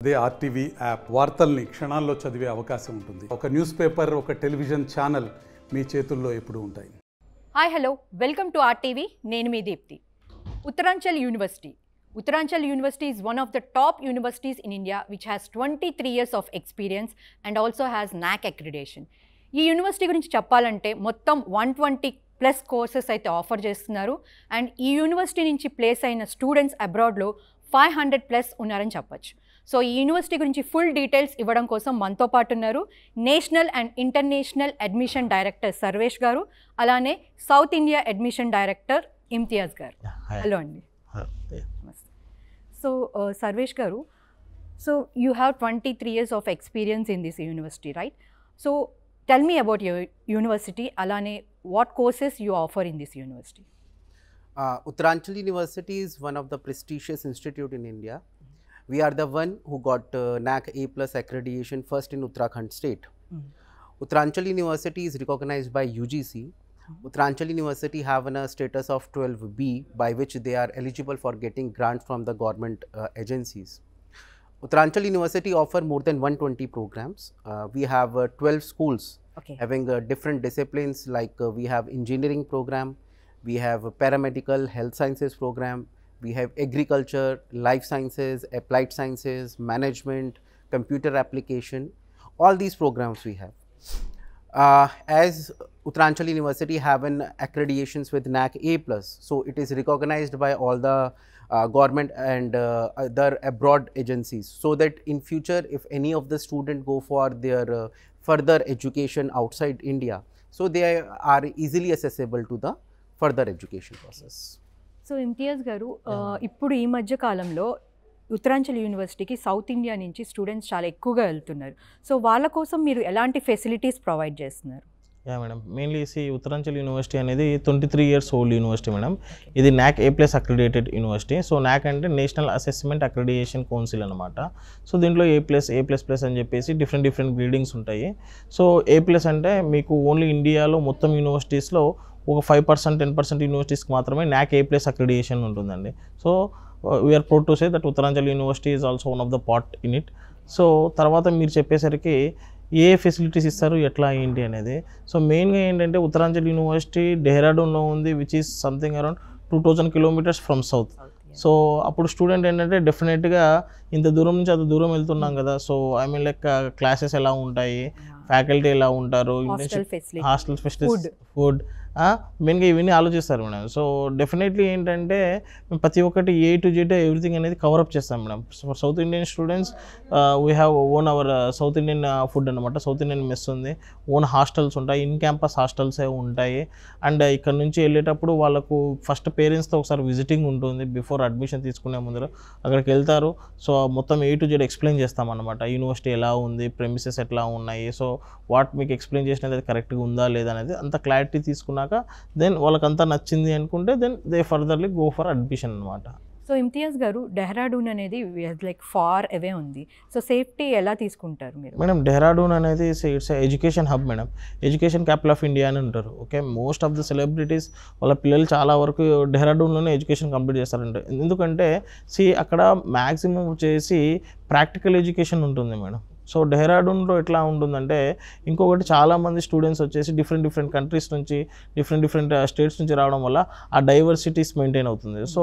అదే RTV app వార్తల్ని క్షణాల్లో చదివే అవకాశం ఉంటుంది. ఒక న్యూస్ పేపర్, ఒక టెలివిజన్ ఛానల్ మీ చేతుల్లో ఎప్పుడూ ఉంటాయి. Hi hello, welcome to RTV. నేను మీ Deepti. Uttaranchal university. Uttaranchal University is one of the top universities in India which has 23 years of experience and also has NAAC accreditation. ఈ యూనివర్సిటీ గురించి చెప్పాలంటే మొత్తం 120+ కోర్సెస్ అయితే ఆఫర్ చేస్తున్నారు. అండ్ ఈ యూనివర్సిటీ నుంచి ప్లేస్ అయిన స్టూడెంట్స్ అబ్రాడ్లో 500+ ఉన్నారని చెప్పచ్చు. సో ఈ యూనివర్సిటీ గురించి ఫుల్ డీటెయిల్స్ ఇవ్వడం కోసం మనతో పాటు ఉన్నారు national and international admission director Sarvesh గారు, అలానే south India admission director Imtiaz గారు. హలో అండి. So, Sarvesh Garu, so you have 23 years of experience in this university, right? So, tell me about your university, alane what courses you offer in this university? Uttaranchal University is one of the prestigious institute in India. We are the one who got NAAC A+ accreditation first in Uttarakhand state. Uttaranchal University is recognized by UGC. Uttaranchal University have a status of 12B by which they are eligible for getting grants from the government agencies. Uttaranchal University offer more than 120 programs. We have 12 schools having different disciplines like we have engineering program, we have paramedical health sciences program, we have agriculture, life sciences, applied sciences, management, computer application, all these programs we have. As Uttaranchal University have an accreditations with NAAC A+, so it is recognized by all the government and other abroad agencies, so that in future if any of the student go for their further education outside India, so they are easily accessible to the further education process. So Imtiaz garu, ఇప్పుడు ఈ మధ్య కాలంలో ఉత్తరాంచల్ యూనివర్సిటీకి south India నుంచి students చాలా ఎక్కువగా వెళ్తున్నారు. So వాళ్ళ కోసం మీరు ఎలాంటి ఫెసిలిటీస్ ప్రొవైడ్ చేస్తున్నారు? Yeah madam, mainly Uttaranchal university అనేది 23 years ఓల్డ్ యూనివర్సిటీ మేడం. ఇది NAAC A+ accredited university. So NAAC అంటే నేషనల్ అసెస్మెంట్ అక్రిడియేషన్ కౌన్సిల్ అనమాట. సో దీంట్లో A++ అని చెప్పేసి డిఫరెంట్ గ్రేడింగ్స్ ఉంటాయి. సో A+ అంటే మీకు ఓన్లీ ఇండియాలో మొత్తం యూనివర్సిటీస్లో ఒక 5% 10% యూనివర్సిటీస్కి మాత్రమే NAAC A+ అక్రిడియేషన్ ఉంటుందండి. So we are proud to say that Uttaranchal university is also one of the part in it. So తర్వాత మీరు చెప్పేసరికి ఏ ఫెసిలిటీస్ ఇస్తారు, ఎట్లా ఏంటి అనేది. సో మెయిన్గా ఏంటంటే ఉత్తరాంచల్ యూనివర్సిటీ డెహ్రాడూన్లో ఉంది, which is something around 2000 kilometers from south. So అప్పుడు స్టూడెంట్ ఏంటంటే డెఫినెట్గా ఇంత దూరం నుంచి అంత దూరం వెళ్తున్నాం కదా. So I mean like classes ఎలా ఉంటాయి, ఫ్యాకల్టీ ఎలా ఉంటారు, హాస్టల్ ఫెసిలిటీస్, ఫుడ్, మెయిన్గా ఇవన్నీ ఆలోచిస్తారు మేడం. సో డెఫినెట్లీ ఏంటంటే మేము ప్రతి ఒక్కటి A to Z ఎవ్రీథింగ్ అనేది కవరప్ చేస్తాం madam. For south Indian students we have own hour south Indian food అనమాట. సౌత్ ఇండియన్ మెస్ ఉంది, ఓన్ హాస్టల్స్ ఉంటాయి, ఇన్ క్యాంపస్ హాస్టల్సే ఉంటాయి. అండ్ ఇక్కడ నుంచి వెళ్ళేటప్పుడు వాళ్ళకు ఫస్ట్ పేరెంట్స్తో ఒకసారి విజిటింగ్ ఉంటుంది బిఫోర్ అడ్మిషన్ తీసుకునే ముందర. అక్కడికి వెళ్తారు. సో మొత్తం A to Z ఎక్స్ప్లెయిన్ చేస్తామన్నమాట. యూనివర్సిటీ ఎలా ఉంది, ప్రెమిసెస్ ఎట్లా ఉన్నాయి, సో వాట్ మీకు ఎక్స్ప్లెయిన్ చేసినది కరెక్ట్గా ఉందా లేదా అనేది అంత క్లారిటీ తీసుకున్నాక దెన్ వాళ్ళకంతా నచ్చింది అనుకుంటే then they furtherly go for admission అనమాట. సో ఇమ్తియాజ్ గారు, డెహ్రాడూన్ అనేది లైక్ ఫార్ అవే ఉంది. సో సేఫ్టీ ఎలా తీసుకుంటారు మీరు? మేడం డెహ్రాడూన్ అనేది it's education hub madam. Education capital of India అని ఉంటారు. Okay, most of the celebrities వాళ్ళ పిల్లలు చాలా వరకు డెహ్రాడూన్లోనే ఎడ్యుకేషన్ కంప్లీట్ చేస్తారంట. ఎందుకంటే అక్కడ మ్యాక్సిమం వచ్చేసి ప్రాక్టికల్ ఎడ్యుకేషన్ ఉంటుంది మేడం. సో డెహ్రాడూన్లో ఎట్లా ఉంటుందంటే ఇంకొకటి చాలామంది స్టూడెంట్స్ వచ్చేసి డిఫరెంట్ కంట్రీస్ నుంచి డిఫరెంట్ స్టేట్స్ నుంచి రావడం వల్ల ఆ డైవర్సిటీస్ మెయింటైన్ అవుతుంది. సో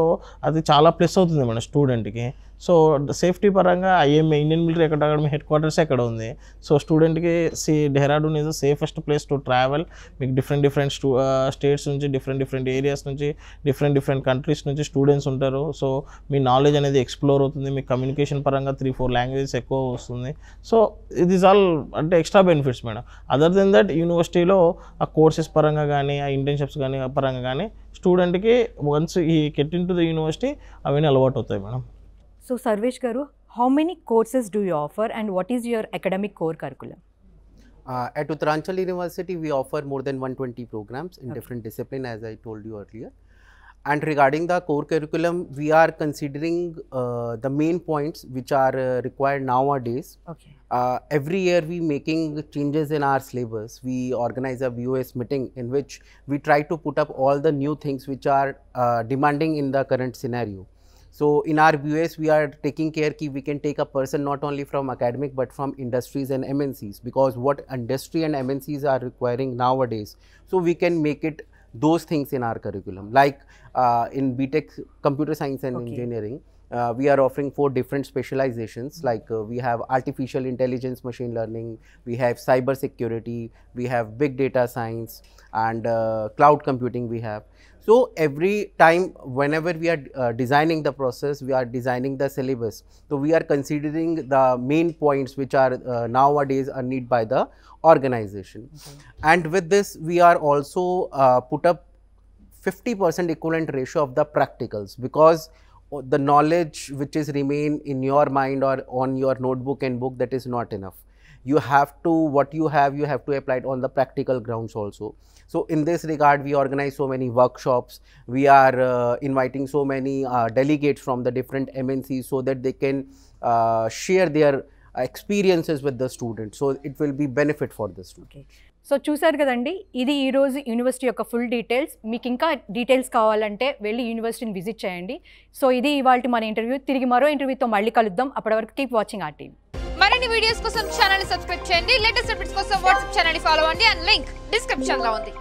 అది చాలా ప్లస్ అవుతుంది మన స్టూడెంట్కి. సో సేఫ్టీ పరంగా Indian military academy head quarters ఎక్కడ ఉంది. సో స్టూడెంట్కి Dehradun is the safest place to travel. మీకు డిఫరెంట్ స్టేట్స్ నుంచి డిఫరెంట్ ఏరియాస్ నుంచి డిఫరెంట్ కంట్రీస్ నుంచి స్టూడెంట్స్ ఉంటారు. సో మీ నాలెడ్జ్ అనేది ఎక్స్ప్లోర్ అవుతుంది. మీ కమ్యూనికేషన్ పరంగా 3-4 లాంగ్వేజెస్ ఎక్కువ వస్తుంది. సో ఇది ఈజ్ ఆల్ అంటే extra benefits madam. Other than that యూనివర్సిటీలో ఆ కోర్సెస్ పరంగా కానీ, ఆ ఇంటర్న్షిప్స్ కానీ పరంగా కానీ స్టూడెంట్కి వన్స్ ఈ get in to the university అవన్నీ అలవాటు అవుతాయి madam. So Sarvesh garu, how many courses do you offer and what is your academic core curriculum? At Uttaranchal University we offer more than 120 programs in different disciplines, as I told you earlier. And regarding the core curriculum, we are considering the main points which are required nowadays. Every year we making changes in our syllabus. We organize a VOS meeting in which we try to put up all the new things which are demanding in the current scenario. So in our BOS, we are taking care that we can take a person not only from academic but from industries and MNCs, because what industry and MNCs are requiring nowadays, so we can make it those things in our curriculum. Like in BTech Computer Science and Engineering, we are offering 4 different specializations. Like we have artificial intelligence, machine learning, we have cyber security, we have big data science, and cloud computing we have. So every time whenever we are designing the process, we are designing the syllabus, so we are considering the main points which are nowadays are needed by the organization. And with this, we are also put up 50% equivalent ratio of the practicals, because the knowledge which is remain in your mind or on your notebook and book, that is not enough. You have to, what you have to apply it on the practical grounds also. So in this regard, we organize so many workshops, we are inviting so many delegates from the different MNCs, so that they can share their experiences with the students, so it will be benefit for the student. So చూసారు కదండి, ఇది ఈరోజు university యొక్క full details. మీకు ఇంకా details కావాలంటే వెళ్ళి యూనివర్సిటీని విజిట్ చేయండి. సో ఇది ఇవాల్టి మన ఇంటర్వ్యూ. తిరిగి మరో ఇంటర్వ్యూతో మళ్ళీ కలుద్దాం. అప్పటి వరకు కీప్ వాచింగ్ ఆర్ టీవీ. మరిన్ని వీడియోస్ కోసం ఛానల్ ని సబ్స్క్రైబ్ చేయండి. లేటెస్ట్ అప్డేట్స్ కోసం వాట్సాప్ ఛానల్ ని ఫాలో అవ్వండి. అండ్ లింక్ డిస్క్రిప్షన్ లో ఉంది.